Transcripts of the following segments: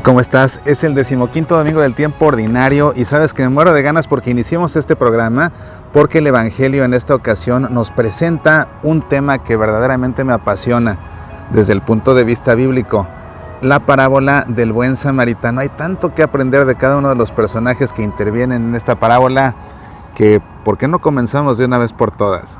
¿Cómo estás? Es el 15º domingo del tiempo ordinario y sabes que me muero de ganas porque iniciamos este programa porque el Evangelio en esta ocasión nos presenta un tema que verdaderamente me apasiona desde el punto de vista bíblico, la parábola del buen samaritano. Hay tanto que aprender de cada uno de los personajes que intervienen en esta parábola que ¿por qué no comenzamos de una vez por todas?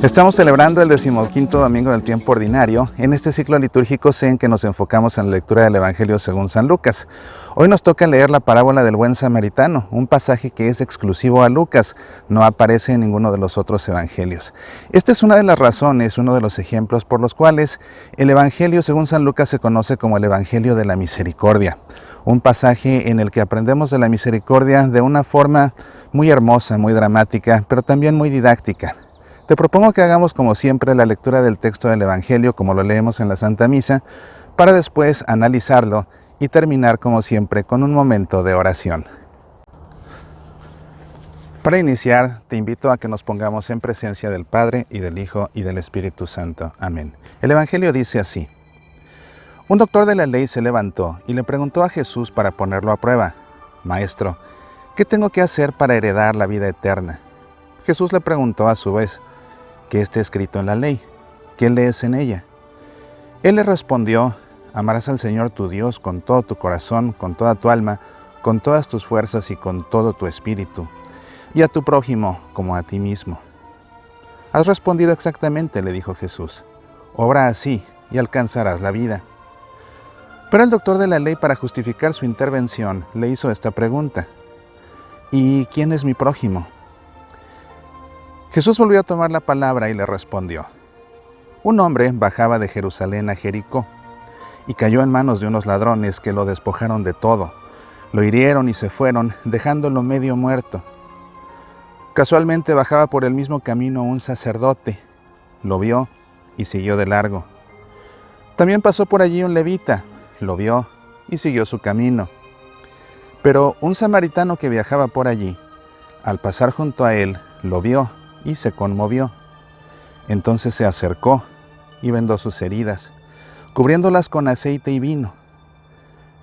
Estamos celebrando el 15º domingo del tiempo ordinario. En este ciclo litúrgico sé en que nos enfocamos en la lectura del Evangelio según San Lucas. Hoy nos toca leer la parábola del buen samaritano, un pasaje que es exclusivo a Lucas, no aparece en ninguno de los otros evangelios. Esta es una de las razones, uno de los ejemplos por los cuales el Evangelio según San Lucas se conoce como el Evangelio de la Misericordia. Un pasaje en el que aprendemos de la misericordia de una forma muy hermosa, muy dramática, pero también muy didáctica. Te propongo que hagamos como siempre la lectura del texto del Evangelio como lo leemos en la Santa Misa, para después analizarlo y terminar como siempre con un momento de oración. Para iniciar, te invito a que nos pongamos en presencia del Padre y del Hijo y del Espíritu Santo. Amén. El Evangelio dice así: Un doctor de la ley se levantó y le preguntó a Jesús para ponerlo a prueba: Maestro, ¿qué tengo que hacer para heredar la vida eterna? Jesús le preguntó a su vez: ¿Qué está escrito en la ley? ¿Qué lees en ella? Él le respondió: Amarás al Señor tu Dios con todo tu corazón, con toda tu alma, con todas tus fuerzas y con todo tu espíritu, y a tu prójimo como a ti mismo. Has respondido exactamente, le dijo Jesús. Obra así y alcanzarás la vida. Pero el doctor de la ley, para justificar su intervención, le hizo esta pregunta: ¿Y quién es mi prójimo? Jesús volvió a tomar la palabra y le respondió: Un hombre bajaba de Jerusalén a Jericó y cayó en manos de unos ladrones que lo despojaron de todo. Lo hirieron y se fueron, dejándolo medio muerto. Casualmente bajaba por el mismo camino un sacerdote. Lo vio y siguió de largo. También pasó por allí un levita. Lo vio y siguió su camino. Pero un samaritano que viajaba por allí, al pasar junto a él, lo vio y se conmovió. Entonces se acercó y vendó sus heridas, cubriéndolas con aceite y vino.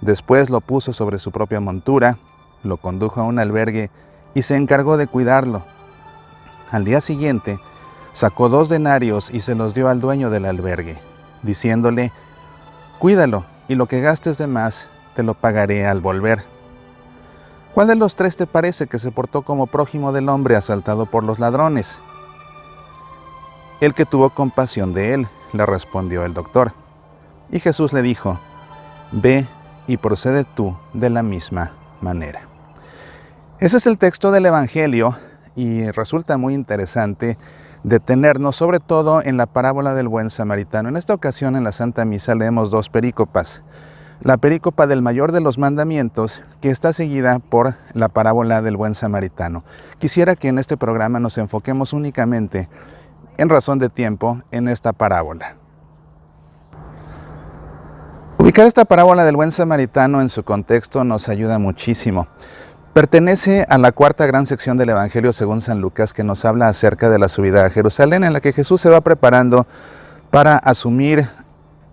Después lo puso sobre su propia montura, lo condujo a un albergue y se encargó de cuidarlo. Al día siguiente, sacó 2 denarios y se los dio al dueño del albergue, diciéndole: Cuídalo, y lo que gastes de más te lo pagaré al volver. ¿Cuál de los 3 te parece que se portó como prójimo del hombre asaltado por los ladrones? El que tuvo compasión de él, le respondió el doctor. Y Jesús le dijo: Ve y procede tú de la misma manera. Ese es el texto del Evangelio y resulta muy interesante detenernos sobre todo en la parábola del buen samaritano. En esta ocasión en la Santa Misa leemos 2 perícopas. La perícopa del mayor de los mandamientos, que está seguida por la parábola del buen samaritano. Quisiera que en este programa nos enfoquemos únicamente, en razón de tiempo, en esta parábola. Ubicar esta parábola del buen samaritano en su contexto nos ayuda muchísimo. Pertenece a la 4ª gran sección del Evangelio según San Lucas, que nos habla acerca de la subida a Jerusalén, en la que Jesús se va preparando para asumir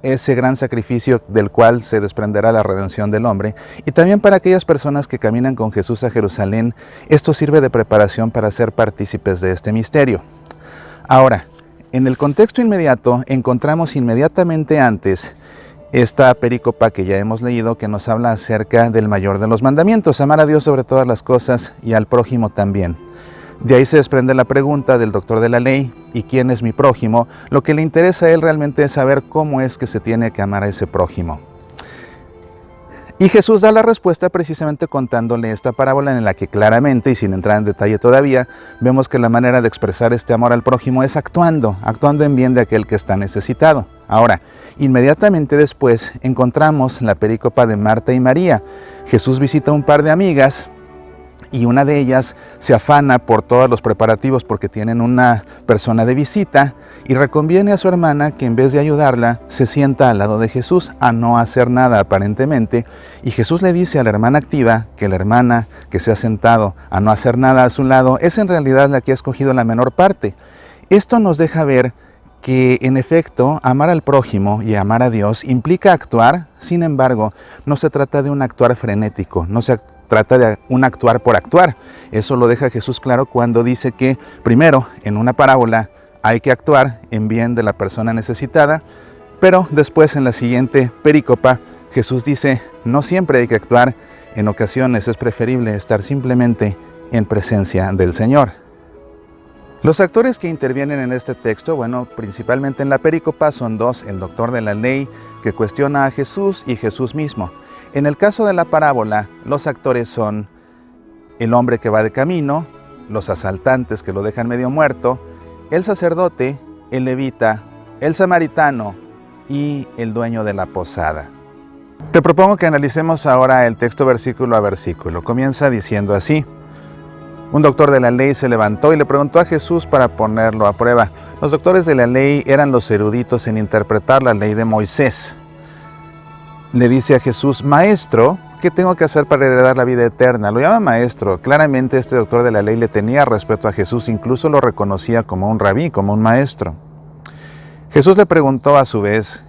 ese gran sacrificio del cual se desprenderá la redención del hombre, y también para aquellas personas que caminan con Jesús a Jerusalén, esto sirve de preparación para ser partícipes de este misterio. Ahora, en el contexto inmediato, encontramos inmediatamente antes esta perícopa que ya hemos leído, que nos habla acerca del mayor de los mandamientos: amar a Dios sobre todas las cosas y al prójimo también. De ahí se desprende la pregunta del doctor de la ley: ¿y quién es mi prójimo? Lo que le interesa a él realmente es saber cómo es que se tiene que amar a ese prójimo. Y Jesús da la respuesta precisamente contándole esta parábola, en la que claramente, y sin entrar en detalle todavía, vemos que la manera de expresar este amor al prójimo es actuando en bien de aquel que está necesitado. Ahora, inmediatamente después encontramos la perícopa de Marta y María. Jesús visita a un par de amigas y una de ellas se afana por todos los preparativos porque tienen una persona de visita y reconviene a su hermana que en vez de ayudarla se sienta al lado de Jesús a no hacer nada aparentemente, y Jesús le dice a la hermana activa que la hermana que se ha sentado a no hacer nada a su lado es en realidad la que ha escogido la menor parte. Esto nos deja ver que en efecto amar al prójimo y amar a Dios implica actuar. Sin embargo, no se trata de un actuar frenético, no se trata de un actuar por actuar. Eso lo deja Jesús claro cuando dice que primero en una parábola hay que actuar en bien de la persona necesitada, pero después en la siguiente perícopa Jesús dice no siempre hay que actuar, en ocasiones es preferible estar simplemente en presencia del Señor. Los actores que intervienen en este texto, bueno, principalmente en la perícopa son dos: el doctor de la ley que cuestiona a Jesús y Jesús mismo. En el caso de la parábola, los actores son el hombre que va de camino, los asaltantes que lo dejan medio muerto, el sacerdote, el levita, el samaritano y el dueño de la posada. Te propongo que analicemos ahora el texto versículo a versículo. Comienza diciendo así: un doctor de la ley se levantó y le preguntó a Jesús para ponerlo a prueba. Los doctores de la ley eran los eruditos en interpretar la ley de Moisés. Le dice a Jesús: Maestro, ¿qué tengo que hacer para heredar la vida eterna? Lo llama maestro. Claramente este doctor de la ley le tenía respeto a Jesús, incluso lo reconocía como un rabí, como un maestro. Jesús le preguntó a su vez: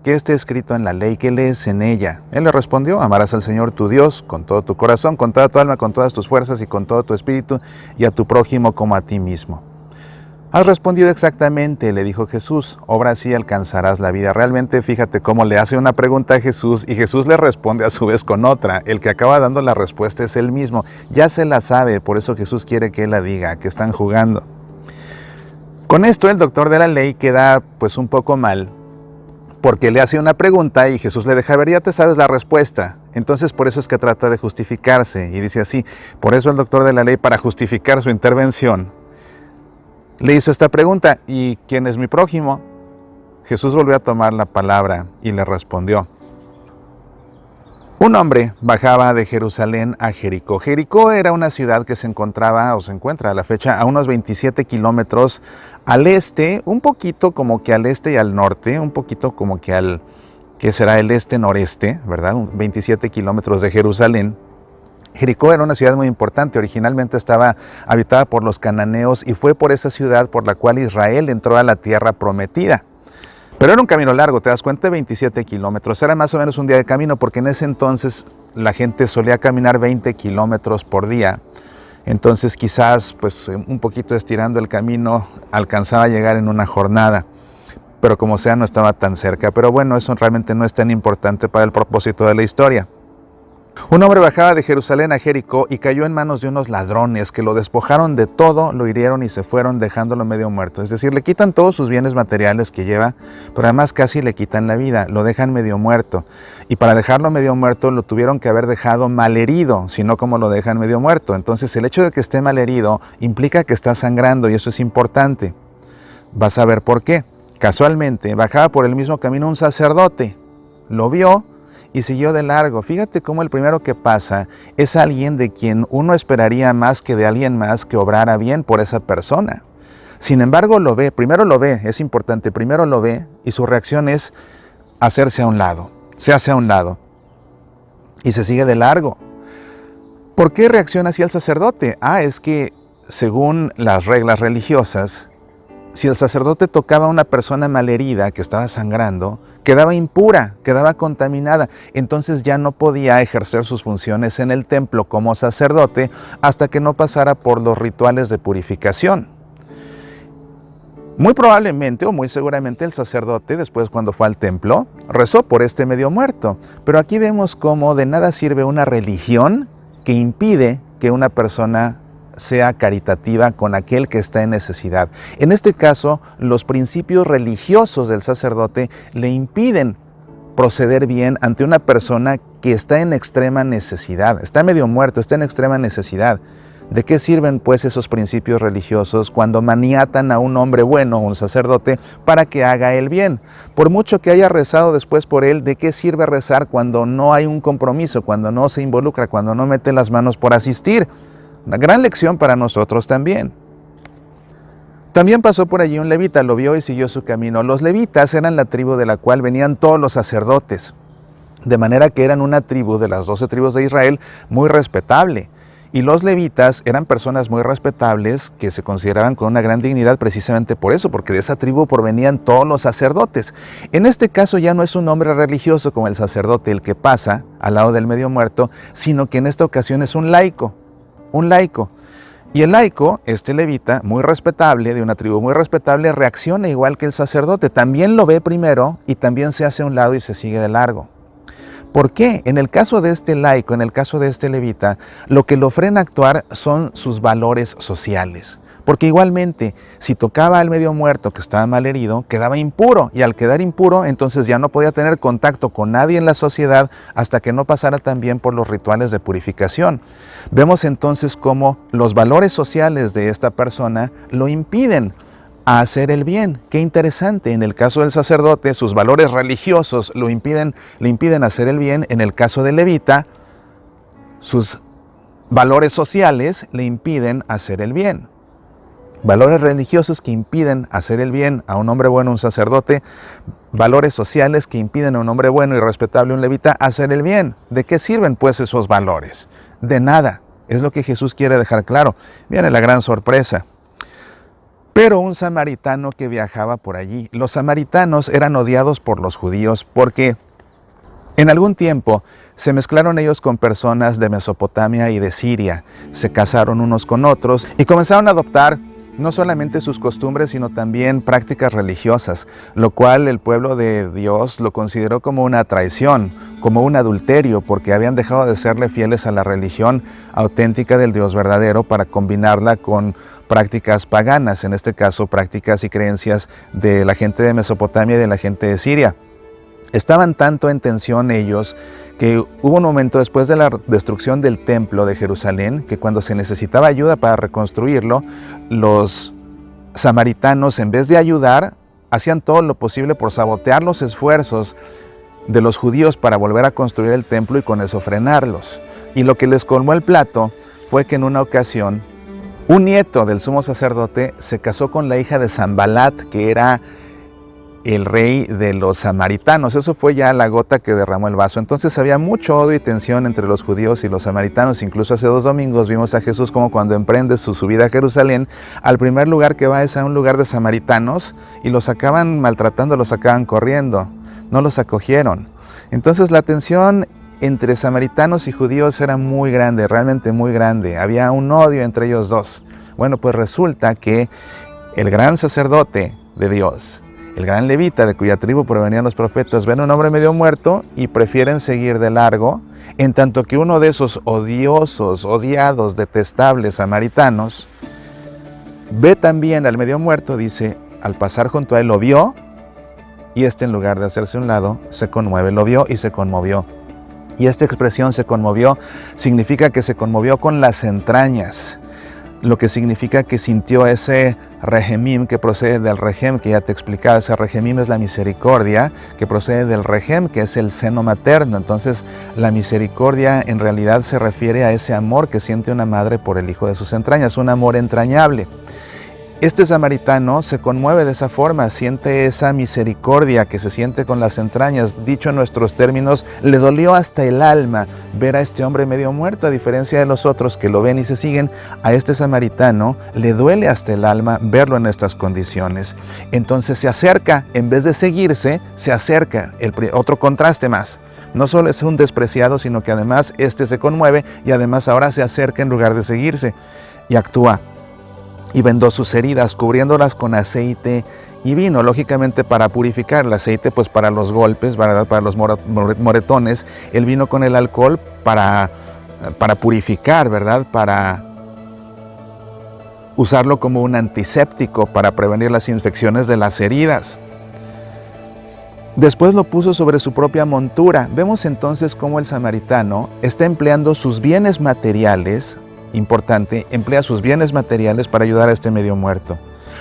¿qué está escrito en la ley? ¿Qué lees en ella? Él le respondió: amarás al Señor tu Dios con todo tu corazón, con toda tu alma, con todas tus fuerzas y con todo tu espíritu, y a tu prójimo como a ti mismo. Has respondido exactamente, le dijo Jesús, obra así alcanzarás la vida. Realmente fíjate cómo le hace una pregunta a Jesús y Jesús le responde a su vez con otra. El que acaba dando la respuesta es él mismo. Ya se la sabe, por eso Jesús quiere que él la diga, que están jugando. Con esto el doctor de la ley queda pues un poco mal, porque le hace una pregunta y Jesús le deja ver: ya te sabes la respuesta. Entonces por eso es que trata de justificarse y dice así. Por eso el doctor de la ley, para justificar su intervención, le hizo esta pregunta: ¿y quién es mi prójimo? Jesús volvió a tomar la palabra y le respondió: un hombre bajaba de Jerusalén a Jericó. Jericó era una ciudad que se encontraba o se encuentra a la fecha a unos 27 kilómetros al este, un poquito como que al este y al norte, un poquito como que al, que será el este-noreste, ¿verdad? 27 kilómetros de Jerusalén. Jericó era una ciudad muy importante. Originalmente estaba habitada por los cananeos y fue por esa ciudad por la cual Israel entró a la tierra prometida. Pero era un camino largo, ¿te das cuenta? 27 kilómetros. Era más o menos un día de camino, porque en ese entonces la gente solía caminar 20 kilómetros por día. Entonces quizás pues un poquito estirando el camino alcanzaba a llegar en una jornada. Pero como sea, no estaba tan cerca. Pero bueno, eso realmente no es tan importante para el propósito de la historia. Un hombre bajaba de Jerusalén a Jericó y cayó en manos de unos ladrones que lo despojaron de todo, lo hirieron y se fueron dejándolo medio muerto. Es decir, le quitan todos sus bienes materiales que lleva, pero además casi le quitan la vida, lo dejan medio muerto. Y para dejarlo medio muerto lo tuvieron que haber dejado malherido, si no, como lo dejan medio muerto. Entonces el hecho de que esté malherido implica que está sangrando y eso es importante. Vas a ver por qué. Casualmente bajaba por el mismo camino un sacerdote, lo vio y siguió de largo. Fíjate cómo el primero que pasa es alguien de quien uno esperaría más que de alguien más que obrara bien por esa persona. Sin embargo, lo ve, primero lo ve, es importante, primero lo ve y su reacción es hacerse a un lado, se hace a un lado y se sigue de largo. ¿Por qué reacciona así el sacerdote? Es que según las reglas religiosas, si el sacerdote tocaba a una persona malherida que estaba sangrando, quedaba impura, quedaba contaminada. Entonces ya no podía ejercer sus funciones en el templo como sacerdote hasta que no pasara por los rituales de purificación. Muy probablemente o muy seguramente el sacerdote, después cuando fue al templo, rezó por este medio muerto. Pero aquí vemos cómo de nada sirve una religión que impide que una persona sea caritativa con aquel que está en necesidad. En este caso, los principios religiosos del sacerdote le impiden proceder bien ante una persona que está en extrema necesidad, está medio muerto, está en extrema necesidad. ¿De qué sirven pues esos principios religiosos cuando maniatan a un hombre bueno, un sacerdote, para que haga el bien? Por mucho que haya rezado después por él, ¿de qué sirve rezar cuando no hay un compromiso, cuando no se involucra, cuando no mete las manos por asistir? Una gran lección para nosotros también. También pasó por allí un levita, lo vio y siguió su camino. Los levitas eran la tribu de la cual venían todos los sacerdotes, de manera que eran una tribu de las 12 tribus de Israel muy respetable. Y los levitas eran personas muy respetables que se consideraban con una gran dignidad precisamente por eso, porque de esa tribu provenían todos los sacerdotes. En este caso ya no es un hombre religioso como el sacerdote el que pasa al lado del medio muerto, sino que en esta ocasión es un laico. Y el laico, este levita, muy respetable, de una tribu muy respetable, reacciona igual que el sacerdote. También lo ve primero y también se hace a un lado y se sigue de largo. ¿Por qué? En el caso de este laico, en el caso de este levita, lo que lo frena a actuar son sus valores sociales. Porque igualmente, si tocaba al medio muerto que estaba mal herido, quedaba impuro. Y al quedar impuro, entonces ya no podía tener contacto con nadie en la sociedad hasta que no pasara también por los rituales de purificación. Vemos entonces cómo los valores sociales de esta persona lo impiden a hacer el bien. Qué interesante, en el caso del sacerdote, sus valores religiosos le impiden hacer el bien. En el caso del levita, sus valores sociales le impiden hacer el bien. Valores religiosos que impiden hacer el bien a un hombre bueno, un sacerdote. Valores sociales que impiden a un hombre bueno y respetable, un levita, hacer el bien. ¿De qué sirven pues esos valores? De nada. Es lo que Jesús quiere dejar claro. Viene la gran sorpresa. Pero un samaritano que viajaba por allí. Los samaritanos eran odiados por los judíos porque en algún tiempo se mezclaron ellos con personas de Mesopotamia y de Siria. Se casaron unos con otros y comenzaron a adoptar no solamente sus costumbres, sino también prácticas religiosas, lo cual el pueblo de Dios lo consideró como una traición, como un adulterio, porque habían dejado de serle fieles a la religión auténtica del Dios verdadero para combinarla con prácticas paganas, en este caso prácticas y creencias de la gente de Mesopotamia y de la gente de Siria. Estaban tanto en tensión ellos que hubo un momento después de la destrucción del templo de Jerusalén que cuando se necesitaba ayuda para reconstruirlo, los samaritanos, en vez de ayudar, hacían todo lo posible por sabotear los esfuerzos de los judíos para volver a construir el templo y con eso frenarlos. Y lo que les colmó el plato fue que en una ocasión un nieto del sumo sacerdote se casó con la hija de Sanbalat, que era el rey de los samaritanos. Eso fue ya la gota que derramó el vaso. Entonces había mucho odio y tensión entre los judíos y los samaritanos. Incluso hace 2 domingos vimos a Jesús como cuando emprende su subida a Jerusalén, al primer lugar que va es a un lugar de samaritanos y los acaban maltratando, los acaban corriendo, no los acogieron. Entonces la tensión entre samaritanos y judíos era muy grande, realmente muy grande. Había un odio entre ellos dos. Bueno, pues resulta que el gran sacerdote de Dios, el gran levita de cuya tribu provenían los profetas, ven a un hombre medio muerto y prefieren seguir de largo, en tanto que uno de esos odiosos, odiados, detestables samaritanos ve también al medio muerto, dice, al pasar junto a él lo vio y en lugar de hacerse a un lado, se conmueve, lo vio y se conmovió. Y esta expresión se conmovió significa que se conmovió con las entrañas, lo que significa que sintió ese Rehemim que procede del Rehem, que ya te explicaba. Ese Rehemim es la misericordia que procede del Rehem, que es el seno materno. Entonces la misericordia en realidad se refiere a ese amor que siente una madre por el hijo de sus entrañas, un amor entrañable. Este samaritano se conmueve de esa forma, siente esa misericordia que se siente con las entrañas. Dicho en nuestros términos, le dolió hasta el alma ver a este hombre medio muerto. A diferencia de los otros que lo ven y se siguen, a este samaritano le duele hasta el alma verlo en estas condiciones. Entonces se acerca, en vez de seguirse, se acerca. Otro contraste más. No solo es un despreciado, sino que además se conmueve y además ahora se acerca en lugar de seguirse y actúa. Y vendó sus heridas, cubriéndolas con aceite y vino, lógicamente para purificar. El aceite pues para los golpes, ¿verdad? Para los moretones. El vino con el alcohol para purificar, ¿verdad? Para usarlo como un antiséptico, para prevenir las infecciones de las heridas. Después lo puso sobre su propia montura. Vemos entonces cómo el samaritano está empleando sus bienes materiales. Importante, emplea sus bienes materiales para ayudar a este medio muerto.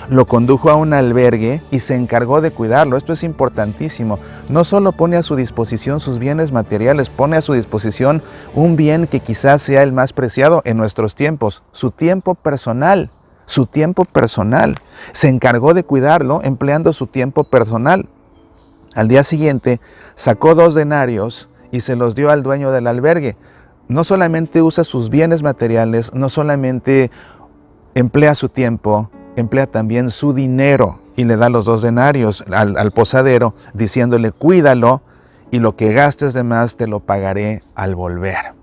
lo condujo a un albergue y se encargó de cuidarlo. Esto es importantísimo. No solo pone a su disposición sus bienes materiales, pone a su disposición un bien que quizás sea el más preciado en nuestros tiempos, su tiempo personal. Su tiempo personal. Se encargó de cuidarlo empleando su tiempo personal. Al día siguiente sacó 2 denarios y se los dio al dueño del albergue. No solamente usa sus bienes materiales, no solamente emplea su tiempo, emplea también su dinero y le da los 2 denarios al posadero diciéndole: cuídalo y lo que gastes de más te lo pagaré al volver.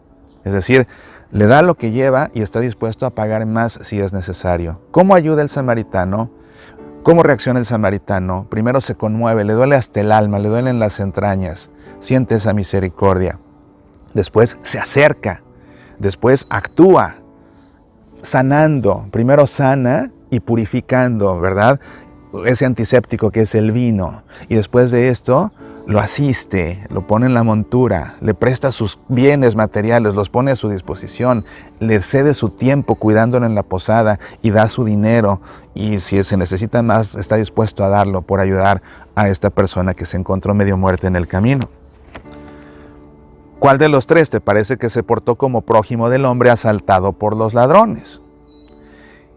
Es decir, le da lo que lleva y está dispuesto a pagar más si es necesario. ¿Cómo ayuda el samaritano? ¿Cómo reacciona el samaritano? Primero se conmueve, le duele hasta el alma, le duelen las entrañas, siente esa misericordia. Después se acerca, después actúa, sanando. Primero sana y purificando, ¿verdad? Ese antiséptico que es el vino. Y después de esto lo asiste, lo pone en la montura, le presta sus bienes materiales, los pone a su disposición, le cede su tiempo cuidándolo en la posada y da su dinero. Y si se necesita más, está dispuesto a darlo por ayudar a esta persona que se encontró medio muerta en el camino. ¿Cuál de los 3 te parece que se portó como prójimo del hombre asaltado por los ladrones?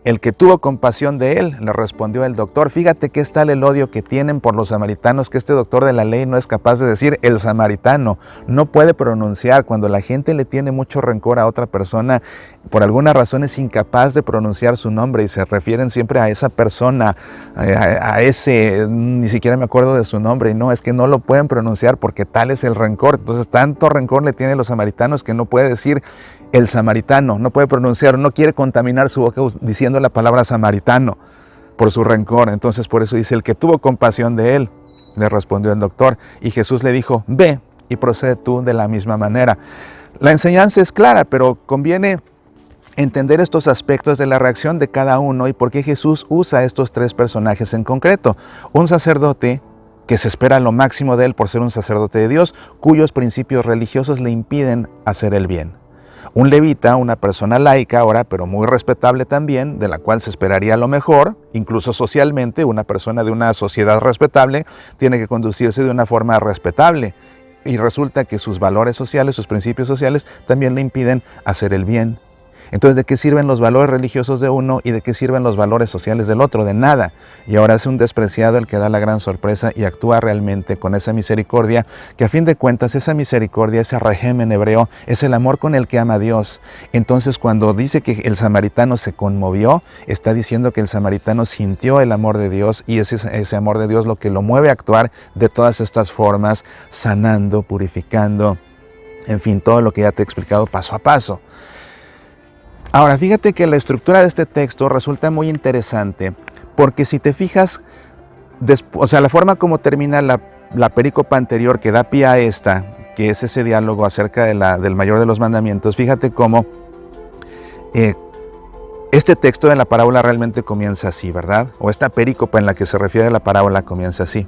El que tuvo compasión de él, le respondió el doctor. Fíjate que es tal el odio que tienen por los samaritanos que este doctor de la ley no es capaz de decir el samaritano. No puede pronunciar. Cuando la gente le tiene mucho rencor a otra persona, por alguna razón es incapaz de pronunciar su nombre y se refieren siempre a esa persona, a ese, ni siquiera me acuerdo de su nombre. Y no, es que no lo pueden pronunciar porque tal es el rencor. Entonces tanto rencor le tienen los samaritanos que no puede decir el samaritano, no puede pronunciar, no quiere contaminar su boca diciendo la palabra samaritano por su rencor. Entonces por eso dice: el que tuvo compasión de él, le respondió el doctor. Y Jesús le dijo: ve y procede tú de la misma manera. La enseñanza es clara, pero conviene entender estos aspectos de la reacción de cada uno y por qué Jesús usa estos 3 personajes en concreto. Un sacerdote que se espera lo máximo de él por ser un sacerdote de Dios, cuyos principios religiosos le impiden hacer el bien. Un levita, una persona laica ahora, pero muy respetable también, de la cual se esperaría lo mejor, incluso socialmente. Una persona de una sociedad respetable tiene que conducirse de una forma respetable. Y resulta que sus valores sociales, sus principios sociales, también le impiden hacer el bien. Entonces, ¿de qué sirven los valores religiosos de uno y de qué sirven los valores sociales del otro? De nada. Y ahora es un despreciado el que da la gran sorpresa y actúa realmente con esa misericordia, que a fin de cuentas esa misericordia, ese rehem en hebreo, es el amor con el que ama a Dios. Entonces, cuando dice que el samaritano se conmovió, está diciendo que el samaritano sintió el amor de Dios y es ese amor de Dios lo que lo mueve a actuar de todas estas formas, sanando, purificando, en fin, todo lo que ya te he explicado paso a paso. Ahora, fíjate que la estructura de este texto resulta muy interesante, porque si te fijas, la forma como termina la perícopa anterior que da pie a esta, que es ese diálogo acerca del mayor de los mandamientos, fíjate cómo este texto de la parábola realmente comienza así, ¿verdad? O esta perícopa en la que se refiere a la parábola comienza así.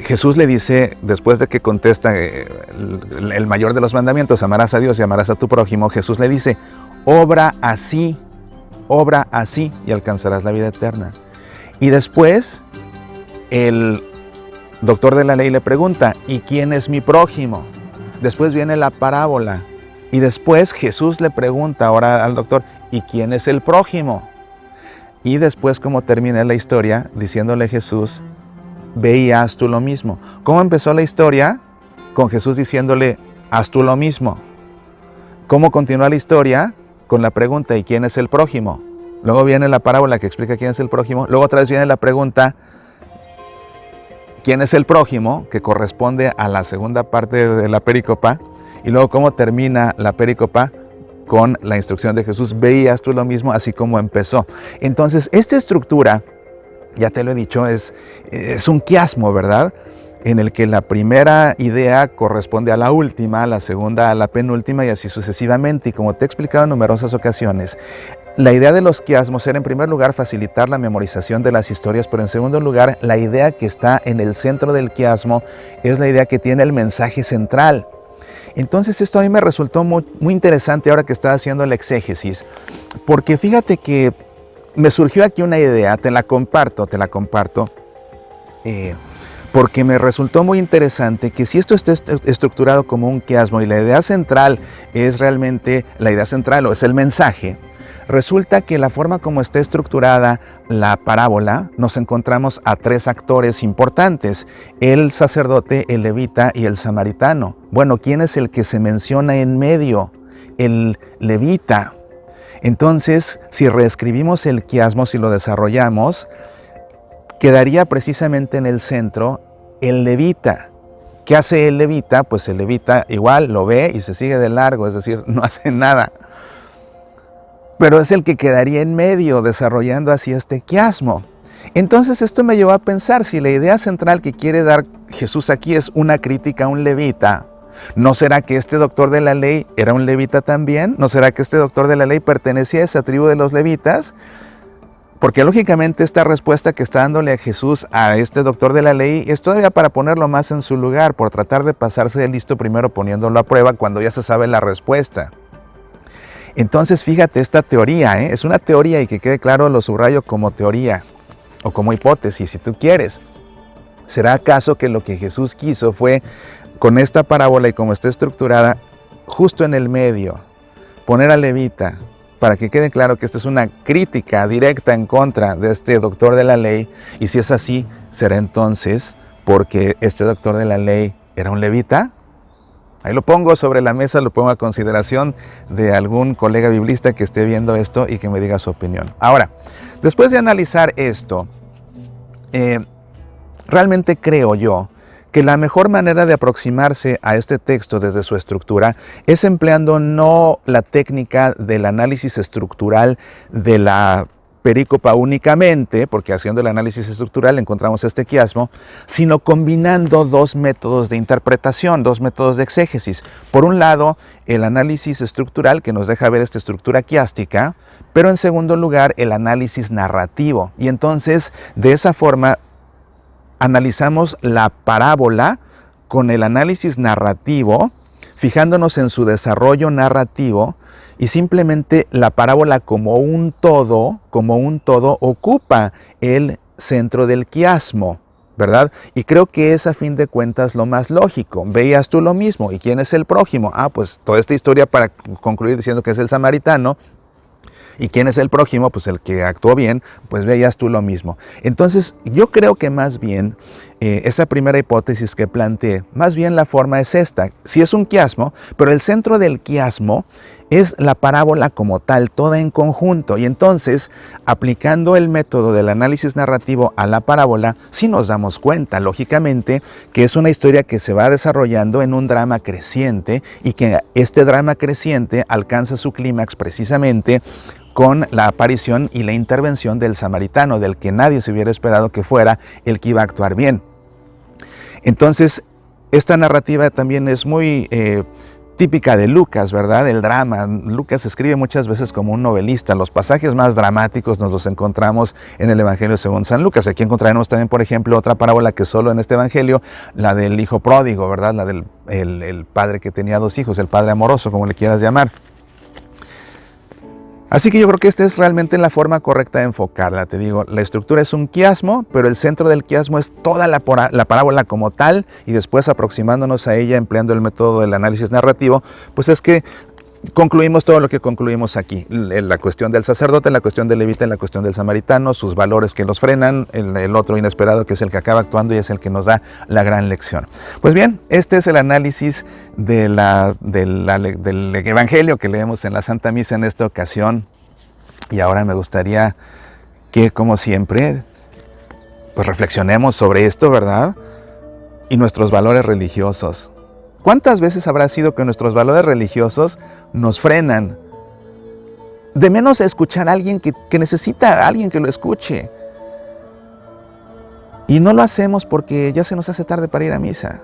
Jesús le dice, después de que contesta el mayor de los mandamientos, amarás a Dios y amarás a tu prójimo, Jesús le dice: obra así y alcanzarás la vida eterna. Y después el doctor de la ley le pregunta: ¿y quién es mi prójimo? Después viene la parábola y después Jesús le pregunta ahora al doctor: ¿y quién es el prójimo? Y después, como termina la historia, diciéndole Jesús: ve y haz tú lo mismo. ¿Cómo empezó la historia? Con Jesús diciéndole: haz tú lo mismo. ¿Cómo continúa la historia? Con la pregunta: ¿y quién es el prójimo? Luego viene la parábola que explica quién es el prójimo. Luego otra vez viene la pregunta: ¿quién es el prójimo? Que corresponde a la segunda parte de la perícopa. Y luego cómo termina la perícopa con la instrucción de Jesús: ve y haz tú lo mismo, así como empezó. Entonces, esta estructura, ya te lo he dicho, es un quiasmo, ¿verdad? En el que la primera idea corresponde a la última, la segunda a la penúltima y así sucesivamente. Y como te he explicado en numerosas ocasiones, la idea de los quiasmos era en primer lugar facilitar la memorización de las historias, pero en segundo lugar la idea que está en el centro del quiasmo es la idea que tiene el mensaje central. Entonces esto a mí me resultó muy interesante ahora que estaba haciendo la exégesis, porque fíjate que me surgió aquí una idea, te la comparto, porque me resultó muy interesante que si esto está estructurado como un quiasmo y la idea central es realmente la idea central o es el mensaje, resulta que la forma como está estructurada la parábola, nos encontramos a tres actores importantes: el sacerdote, el levita y el samaritano. Bueno, ¿quién es el que se menciona en medio? El levita. Entonces, si reescribimos el quiasmo, si lo desarrollamos, quedaría precisamente en el centro el levita. ¿Qué hace el levita? Pues el levita igual lo ve y se sigue de largo, es decir, no hace nada. Pero es el que quedaría en medio, desarrollando así este quiasmo. Entonces esto me llevó a pensar, si la idea central que quiere dar Jesús aquí es una crítica a un levita, ¿no será que este doctor de la ley era un levita también? ¿No será que este doctor de la ley pertenecía a esa tribu de los levitas? Porque lógicamente esta respuesta que está dándole a Jesús a este doctor de la ley es todavía para ponerlo más en su lugar, por tratar de pasarse de listo primero poniéndolo a prueba cuando ya se sabe la respuesta. Entonces fíjate esta teoría, es una teoría, y que quede claro, lo subrayo como teoría o como hipótesis si tú quieres. ¿Será acaso que lo que Jesús quiso fue, con esta parábola y como está estructurada, justo en el medio, poner al levita, para que quede claro que esta es una crítica directa en contra de este doctor de la ley? Y si es así, ¿será entonces porque este doctor de la ley era un levita? Ahí lo pongo sobre la mesa, lo pongo a consideración de algún colega biblista que esté viendo esto y que me diga su opinión. Ahora, después de analizar esto, realmente creo yo que la mejor manera de aproximarse a este texto desde su estructura es empleando no la técnica del análisis estructural de la perícopa únicamente, porque haciendo el análisis estructural encontramos este quiasmo, sino combinando dos métodos de interpretación, dos métodos de exégesis. Por un lado, el análisis estructural, que nos deja ver esta estructura quiástica, pero en segundo lugar, el análisis narrativo. Y entonces, de esa forma, analizamos la parábola con el análisis narrativo, fijándonos en su desarrollo narrativo, y simplemente la parábola como un todo ocupa el centro del quiasmo, ¿verdad? Y creo que es a fin de cuentas lo más lógico. Veías tú lo mismo. ¿Y quién es el prójimo? Pues toda esta historia para concluir diciendo que es el samaritano. ¿Y quién es el prójimo? Pues el que actuó bien, pues veías tú lo mismo. Entonces, yo creo que más bien, esa primera hipótesis que planteé, más bien la forma es esta. Sí es un quiasmo, pero el centro del quiasmo es la parábola como tal, toda en conjunto. Y entonces, aplicando el método del análisis narrativo a la parábola, sí nos damos cuenta, lógicamente, que es una historia que se va desarrollando en un drama creciente, y que este drama creciente alcanza su clímax precisamente con la aparición y la intervención del samaritano, del que nadie se hubiera esperado que fuera el que iba a actuar bien. Entonces, esta narrativa también es muy típica de Lucas, ¿verdad? El drama. Lucas escribe muchas veces como un novelista. Los pasajes más dramáticos nos los encontramos en el Evangelio según San Lucas. Aquí encontraremos también, por ejemplo, otra parábola que solo en este Evangelio, la del hijo pródigo, ¿verdad? La del el padre que tenía dos hijos, el padre amoroso, como le quieras llamar. Así que yo creo que esta es realmente la forma correcta de enfocarla. Te digo, la estructura es un quiasmo, pero el centro del quiasmo es toda la parábola como tal, y después, aproximándonos a ella empleando el método del análisis narrativo, pues es que concluimos todo lo que concluimos aquí. La cuestión del sacerdote, la cuestión del levita, la cuestión del samaritano, sus valores que los frenan, el otro inesperado que es el que acaba actuando y es el que nos da la gran lección. Pues bien, este es el análisis del Evangelio que leemos en la Santa Misa en esta ocasión. Y ahora me gustaría que, como siempre, pues reflexionemos sobre esto, ¿verdad? Y nuestros valores religiosos. ¿Cuántas veces habrá sido que nuestros valores religiosos nos frenan? De menos escuchar a alguien que necesita a alguien que lo escuche. Y no lo hacemos porque ya se nos hace tarde para ir a misa.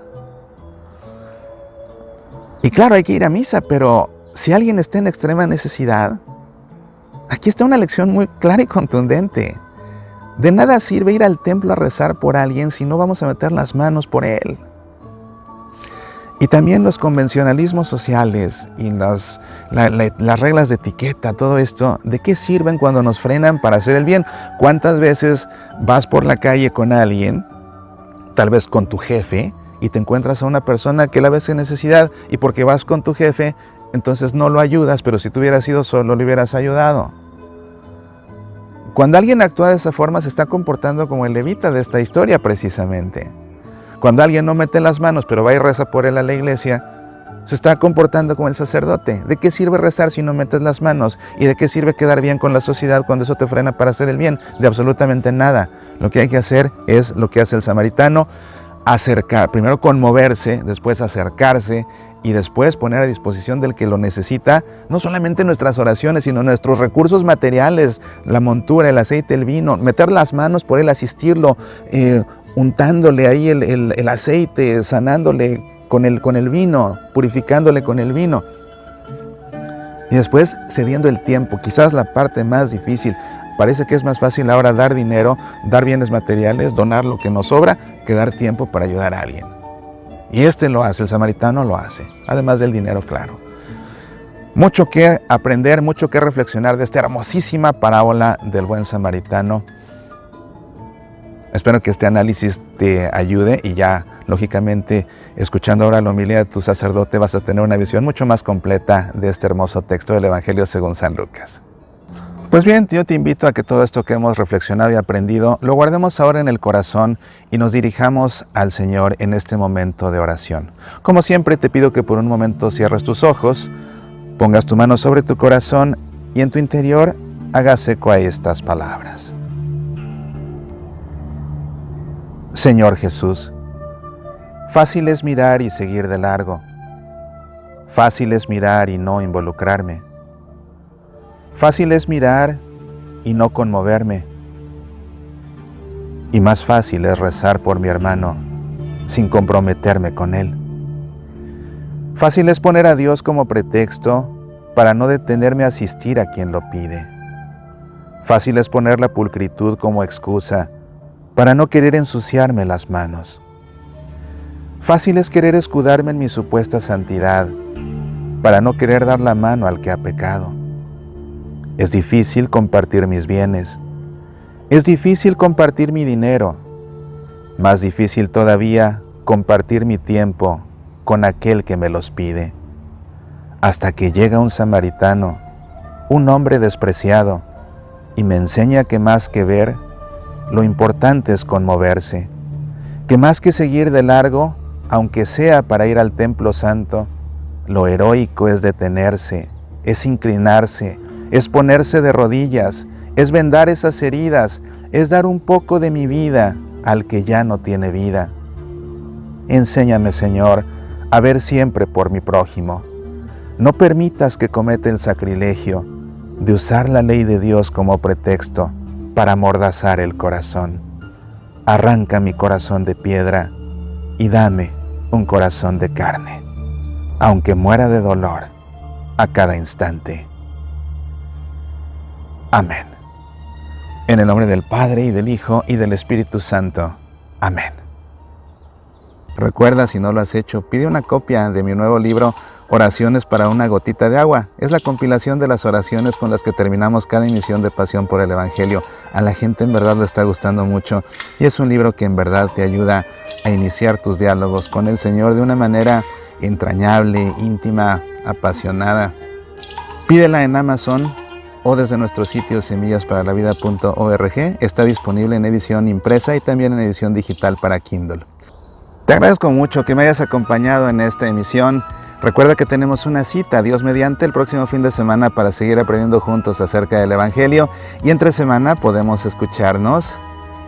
Y claro, hay que ir a misa, pero si alguien está en extrema necesidad, aquí está una lección muy clara y contundente. De nada sirve ir al templo a rezar por alguien si no vamos a meter las manos por él. Y también los convencionalismos sociales y las reglas de etiqueta, todo esto, ¿de qué sirven cuando nos frenan para hacer el bien? ¿Cuántas veces vas por la calle con alguien, tal vez con tu jefe, y te encuentras a una persona que la ves en necesidad, y porque vas con tu jefe, entonces no lo ayudas, pero si tú hubieras ido solo, le hubieras ayudado? Cuando alguien actúa de esa forma, se está comportando como el levita de esta historia precisamente. Cuando alguien no mete las manos, pero va y reza por él a la iglesia, se está comportando como el sacerdote. ¿De qué sirve rezar si no metes las manos? ¿Y de qué sirve quedar bien con la sociedad cuando eso te frena para hacer el bien? De absolutamente nada. Lo que hay que hacer es lo que hace el samaritano: acercar, primero conmoverse, después acercarse y después poner a disposición del que lo necesita, no solamente nuestras oraciones, sino nuestros recursos materiales, la montura, el aceite, el vino, meter las manos por él, asistirlo, untándole ahí el aceite, sanándole con el vino, purificándole con el vino. Y después cediendo el tiempo, quizás la parte más difícil. Parece que es más fácil ahora dar dinero, dar bienes materiales, donar lo que nos sobra, que dar tiempo para ayudar a alguien. Y lo hace, el samaritano lo hace, además del dinero, claro. Mucho que aprender, mucho que reflexionar de esta hermosísima parábola del buen samaritano. Espero que este análisis te ayude y ya, lógicamente, escuchando ahora la homilía de tu sacerdote, vas a tener una visión mucho más completa de este hermoso texto del Evangelio según San Lucas. Pues bien, yo te invito a que todo esto que hemos reflexionado y aprendido lo guardemos ahora en el corazón y nos dirijamos al Señor en este momento de oración. Como siempre, te pido que por un momento cierres tus ojos, pongas tu mano sobre tu corazón y en tu interior hagas eco a estas palabras. Señor Jesús, fácil es mirar y seguir de largo. Fácil es mirar y no involucrarme. Fácil es mirar y no conmoverme. Y más fácil es rezar por mi hermano sin comprometerme con él. Fácil es poner a Dios como pretexto para no detenerme a asistir a quien lo pide. Fácil es poner la pulcritud como excusa para no querer ensuciarme las manos. Fácil es querer escudarme en mi supuesta santidad para no querer dar la mano al que ha pecado. Es difícil compartir mis bienes. Es difícil compartir mi dinero. Más difícil todavía compartir mi tiempo con aquel que me los pide. Hasta que llega un samaritano, un hombre despreciado, y me enseña que más que ver, lo importante es conmoverse. Que más que seguir de largo, aunque sea para ir al templo santo, lo heroico es detenerse, es inclinarse, es ponerse de rodillas, es vendar esas heridas, es dar un poco de mi vida al que ya no tiene vida. Enséñame, Señor, a ver siempre por mi prójimo. No permitas que cometa el sacrilegio de usar la ley de Dios como pretexto para amordazar el corazón. Arranca mi corazón de piedra y dame un corazón de carne, aunque muera de dolor a cada instante. Amén. En el nombre del Padre, y del Hijo, y del Espíritu Santo. Amén. Recuerda, si no lo has hecho, pide una copia de mi nuevo libro, Oraciones para una gotita de agua. Es la compilación de las oraciones con las que terminamos cada emisión de Pasión por el Evangelio. A la gente en verdad le está gustando mucho y es un libro que en verdad te ayuda a iniciar tus diálogos con el Señor de una manera entrañable, íntima, apasionada. Pídela en Amazon o desde nuestro sitio semillasparalavida.org. Está disponible en edición impresa y también en edición digital para Kindle. Te agradezco mucho que me hayas acompañado en esta emisión. Recuerda que tenemos una cita, Dios mediante, el próximo fin de semana para seguir aprendiendo juntos acerca del Evangelio, y entre semana podemos escucharnos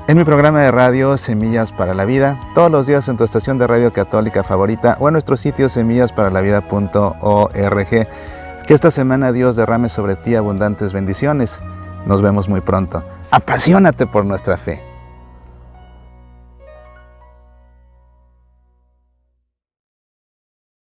en mi programa de radio Semillas para la Vida, todos los días en tu estación de radio católica favorita o en nuestro sitio semillasparalavida.org. Que esta semana Dios derrame sobre ti abundantes bendiciones. Nos vemos muy pronto. Apasionate por nuestra fe.